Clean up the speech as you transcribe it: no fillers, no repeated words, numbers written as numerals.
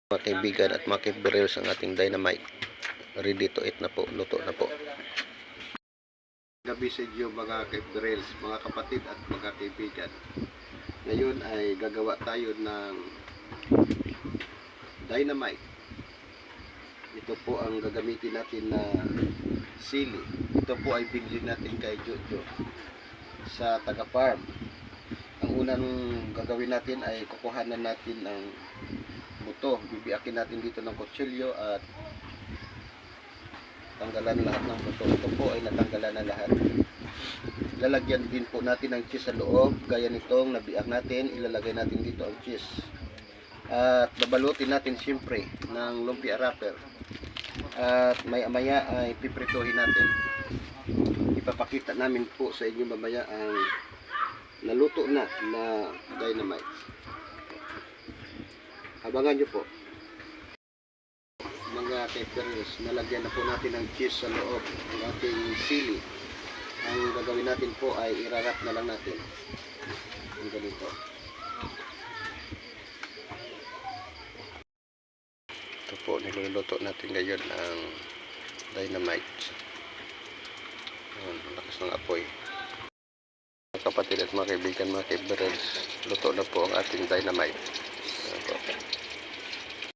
Mga kaibigan at mga kaibigan, ang ating dynamite. Ready to eat na po. Luto na po. Gabi sa inyo mga kaibigan, mga kapatid at mga kaibigan. Ngayon ay gagawa tayo ng dynamite. Ito po ang gagamitin natin na sili. Ito po ay binili natin kay Jojo sa taga farm. Ang unang gagawin natin ay kukuhanan natin ng buto. Bibiyakin natin dito ng kutsilyo at tanggalan lahat ng buto. Ito po ay natanggalan na lahat. Lalagyan din po natin ng cheese sa loob. Gaya nitong nabiyak natin, ilalagay natin dito ang cheese. At babalutin natin siyempre ng lumpia wrapper. At maya ay piprituhin natin. Ipapakita namin po sa inyo mamaya ang naluto na dynamite. Abangan nyo po. Mga kaibigan, nalagyan na po natin ng cheese sa loob ng ating sili. Ang gagawin natin po ay irarap na lang natin. Ang ganito. Ito po, niluluto natin ngayon ang dynamite. Ayan, lakas ng apoy. Mga kapatid at mga kaibigan, mga kaibigan, luto na po ang ating dynamite.